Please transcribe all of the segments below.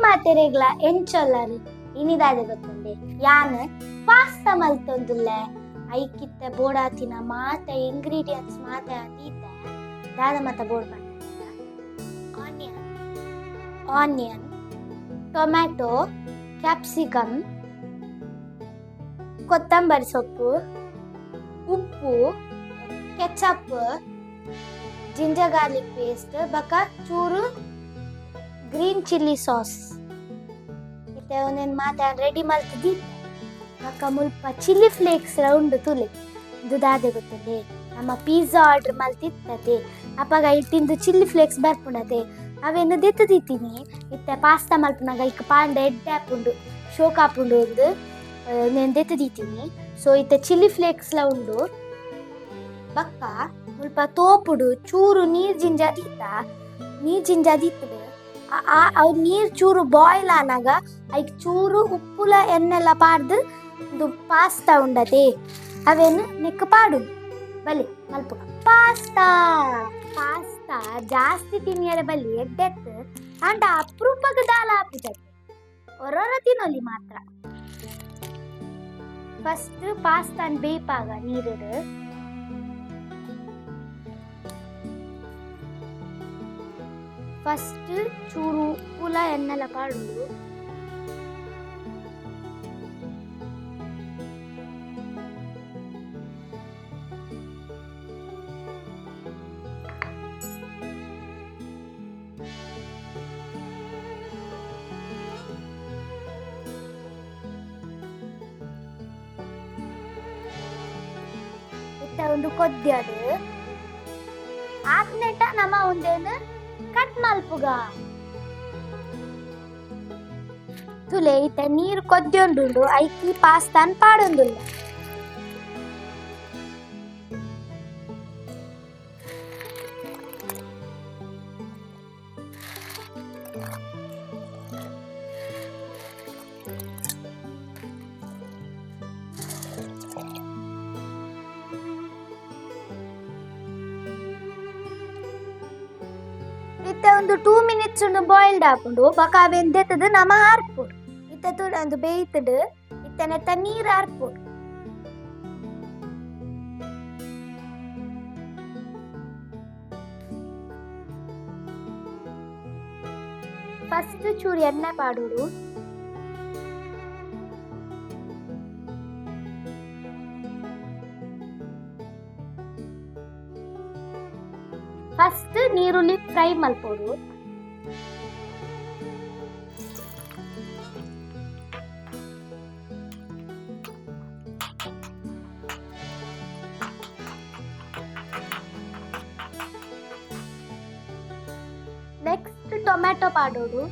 ಮಾತೆರೆಗ್ಲ ಎಂಚೊಲ್ಲರು ಇನಿದಾದೆ ಗೊತ್ತುಂಡೆ ಯಾನ್ ಪಾಸ್ತಾ ಮಲ್ತೊಂದುಲ್ಲೆ ಐಕಿತ್ತ ಬೋಡಾತಿನ ಮಾತ ಇಂಗ್ರೀಡಿಯೆಂಟ್ಸ್ ಮಾತ ಅಂದಿದ್ದ ದಾದ ಮತ ಬೋಡ್ ಬಂದ ಆನಿಯನ್ ಟೊಮ್ಯಾಟೊ ಕ್ಯಾಪ್ಸಿಕಮ್ ಕೊತ್ತಂಬರಿ ಸೊಪ್ಪು ಉಪ್ಪು ಕೆಚಪ್ ಜಿಂಜರ್ ಗಾರ್ಲಿಕ್ ಪೇಸ್ಟ್ ಬಕ ಚೂರು ಗ್ರೀನ್ ಚಿಲ್ಲಿ ಸಾಸ್ ಇತ್ತೆ ಒಂದೇನು ಮಾತ ರೆಡಿ ಮಾಡ್ತಿದ್ದಿ ಬಕ ಮುಲ್ಪ ಚಿಲ್ಲಿ ಫ್ಲೇಕ್ಸ್ ರೌಂಡ್ ತುಲೆ ಇದು ದಾದೆ ಗೊತ್ತದೆ ನಮ್ಮ ಪಿಜ್ಜಾ ಆರ್ಡರ್ ಮಲ್ತಿತ್ತತೆ ಅಪ್ಪಾಗ ಇಟ್ಟಿಂದು ಚಿಲ್ಲಿ ಫ್ಲೇಕ್ಸ್ ಬರ್ಪುಣತೆ ಅವೇನು ದೆತ್ತದಿತ್ತೀನಿ ಇತ್ತೆ ಪಾಸ್ತಾ ಮಲ್ಪನಾಗ ಇಕ್ಕ ಪಾಂಡ ಎಡ್ಡೆ ಹಾಪುಂಡು ಶೋಕ್ ಹಾಪುಂಡು ಒಂದು నేను దెత్తదీతిని సో ఇత చిల్లీ ఫ్లేక్స్లా ఉండు ಬಕ್ಕ ಮುಲ್ಪ ತೋಪುಡು ಚೂರು ನೀರ್ ಜಿಂಜ ದಿತ್ತುಡು ಅವು ನೀರ್ ಚೂರು ಬಾಯ್ಲ್ ಆನಾಗ ಐಕ್ ಚೂರು ಉಪ್ಪುಲ ಎಣ್ಣೆಲ್ಲ ಪಾಡ್ದು ಇದು ಪಾಸ್ತಾ ಉಂಡತೆ ಅವೇನು ನೆಕ್ ಪಾಡು ಬಲಿ ಮಲ್ಪ ಪಾಸ್ತಾ ಜಾಸ್ತಿ ತಿನ್ನಿಯರೆ ಬಲಿ ಎಡ್ಡೆತ್ತು ಅಂಡ ಅಪರೂಪಕ್ಕೆ ದಾಲ ಹಾಪಿದತ್ತೆ ಹೊರ ತಿನ್ನೋಲಿ ಮಾತ್ರ ಫಸ್ಟ್ ಪಾಸ್ತಾನ್ ಬೇಯ್ಪಾಗ ನೀರಿಡು ಫಸ್ಟ್ ಚೂರು ಉಪ್ಪುಲ ಎಣ್ಣೆಲ್ಲ ಪಾಡುದು ಒಂದು ಕೊದ್ಯದು ಆತ್ನೆಟ ನಮ್ಮ ಒಂದೇನು ಕಟ್ ಮಲ್ಪುಗ ತುಲೆ ಇತ್ತ ನೀರು ಕೊದ್ಯೊಂದುಂಡು ಐಕಿ ಪಾಸ್ತಾನ್ ಪಾಡೊಂದುಲ್ಲ ಇತ್ತೆ ಒಂದು 2 minutes ಬಾಯ್ಲ್ಡ್ ಹಾಕೊಂಡು ಬಕ ಬೆಂದೆತ್ತದು ನಮ್ಮ ಹಾರ್ಪುಡು ಇತ್ತೆ ತುಡ ಒಂದು ಬೇಯ್ತಡು ಇತ್ತೆ ನೆತ್ತ ನೀರು ಹಾರ್ಪುಡು ಫಸ್ಟ್ ಚೂರು ಎಣ್ಣೆ ಪಾಡುಡು ಫಸ್ಟ್ ನೀರುಳ್ಳಿ ಫ್ರೈ ಮಲ್ಪೋಡು ನೆಕ್ಸ್ಟ್ ಟೊಮ್ಯಾಟೊ ಪಾಡೋಡು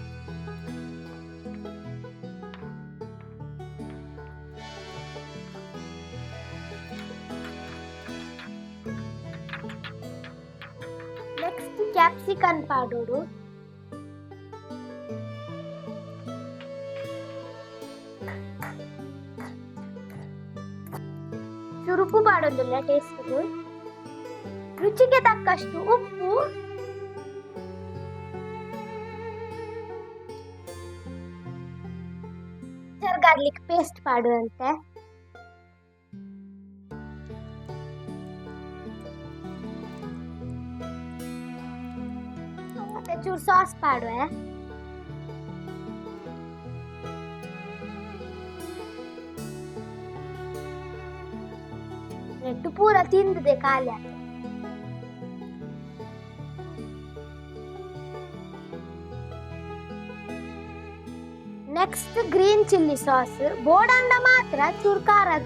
ನೆಕ್ಸ್ಟ್ ಕ್ಯಾಪ್ಸಿಕಮ್ ಪಾಡೋಡು ಚುರುಕು ಪಾಡೋದಿಲ್ಲ ಟೇಸ್ಟ್ಗೆ ರುಚಿಗೆ ತಕ್ಕಷ್ಟು ಉಪ್ಪು ಗಾರ್ಲಿಕ್ ಪೇಸ್ಟ್ ಪಾಡುವಂತೆ ಮತ್ತೆ ಚೂರು ಸಾಸ್ ಪಾಡುವೆ ನೆಟ್ಟು ಪೂರ ತಿಂದಿದೆ ಖಾಲಿ ಆಯ್ತು ನೆಕ್ಸ್ಟ್ ಗ್ರೀನ್ ಚಿಲ್ಲಿ ಸಾಸ್ ಬೋಡಂಡ ಮಾತ್ರ ಚೂರು ಖಾರಾಗ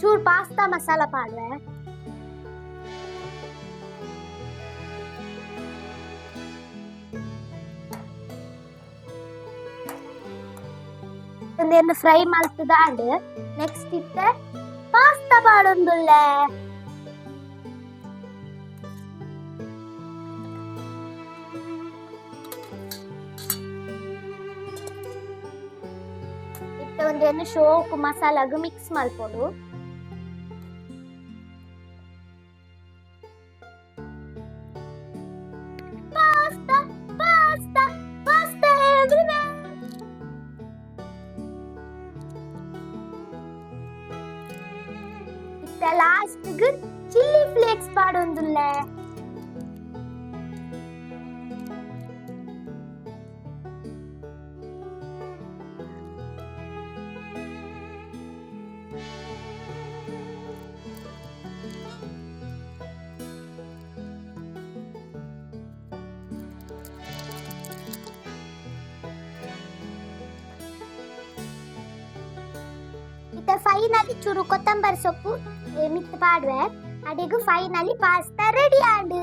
ಚೂರು ಪಾಸ್ತಾ ಮಸಾಲ ಪಾಡ್ವೆ ಒಂದೇನು ಫ್ರೈ ಮಲ್ತದಾಂಡ್ ನೆಕ್ಸ್ಟ್ ಇತ್ತೆ ಪಾಸ್ತಾ ಪಾಡೊಂದುಲ್ಲ ಒಂದೇನು ಶೋಕು ಮಸಾಲಾಗ ಮಿಕ್ಸ್ ಮಾಡ್ಕೊಡು. Pasta pasta pasta everywhere. ಇತ್ತ ಲಾಸ್ಟ್ಗ್ ಚಿಲ್ಲಿ ಫ್ಲೇಕ್ಸ್ ಪಾಡೊಂದುಲ್ಲೆ. ಫೈನಲಿ ಚೂರು ಕೊತ್ತಂಬರಿ ಸೊಪ್ಪು ಮಿಕ್ಸ್ ಪಾಡ್ವೆ. ಅಡಿಗೂ ಫೈನಲಿ ಪಾಸ್ತಾ ರೆಡಿ ಆಡು.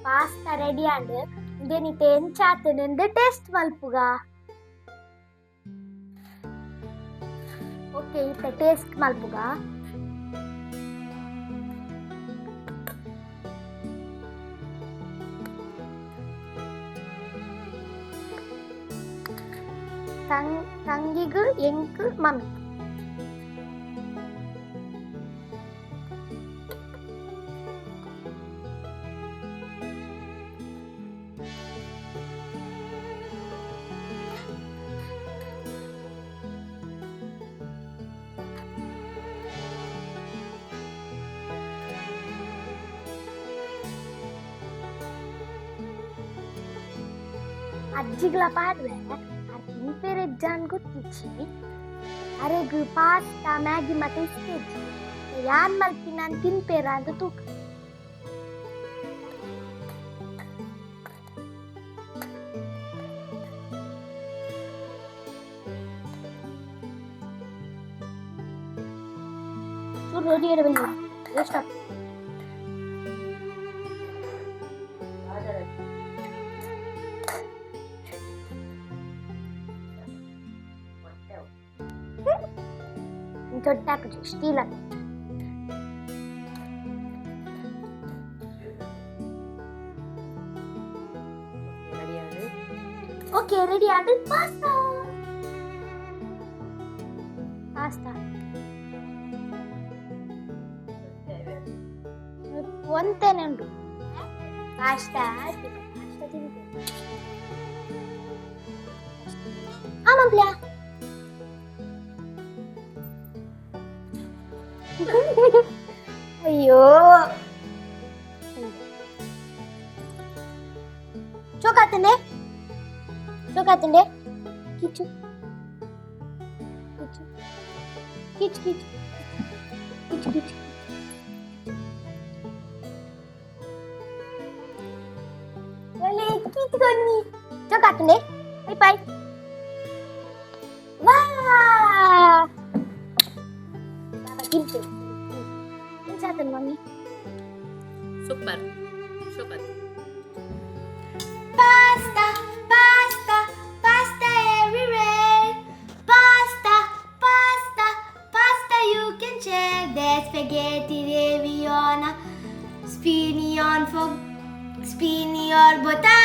ಪಾಸ್ತಾ ರೆಡಿ ಆಂಡ್ ಇಂದೆ ನೀತೆ ಎಂಚಾತನೆಂದು ಟೇಸ್ಟ್ ಮಲ್ಪುಗ. ಓಕೆ ಇತ್ತೆ ಟೇಸ್ಟ್ ಮಲ್ಪುಗ. ತಂಗಿಗು ಎಂಕ್ ಮಮ್ಮಿ. ಅಜ್ಜಿಗಳ ಪಾಡ್ರೆ ಇಂಪೇರ್ ಎಜ್ಜಾನ್ ಗೊತ್ತಿಚ್ಚಿ ಅರೆಗು ಪಾಸ್ತಾ ಮ್ಯಾಗಿ ಮತ್ತೆ ಇಸ್ತೆಜ್ಜಿ ಯಾನ್ ಮಲ್ಪಿ ನಾನು ತಿನ್ಪೇರ ಅಂತ ತೂಕ. ಚೂರು ರೆಡಿ ಇರಬಲ್ಲ ಎಷ್ಟು ತೊಟ್ಟಾಕು ಸ್ಟೀಲ್ ಅದು. ಓಕೆ ರೆಡಿ ಆಡು ಪಾಸ್ತಾ. ಪಾಸ್ತಾ ಒಂತೇನೆ ಉಂಟು. ಪಾಸ್ತಾ ಪಾಸ್ತಾ ತಿಂತೆ ಆಮಂಪ್ಲ್ಯಾ. ಅಯ್ಯೋ ಚೋಕಾತಂಡೆ ಚೋಕಾತಂಡೆ ಕಿಚ್ಚು ಕಿಚ್ಚು ಕಿಚ್ಚು ಕಿಚ್ಚು ಕಿಚ್ಚು ಕಿಚ್ಚು ಒಳ್ಳೆ ಕಿತ್ಕೊನ್ನಿ ಚೋಕಾತಂಡೆ ಬೈ ಬೈ. ವಾ mami. Super. Super. Pasta, pasta, pasta everywhere. Pasta, pasta, pasta you can share. There's spaghetti, ravioli, spini or bota.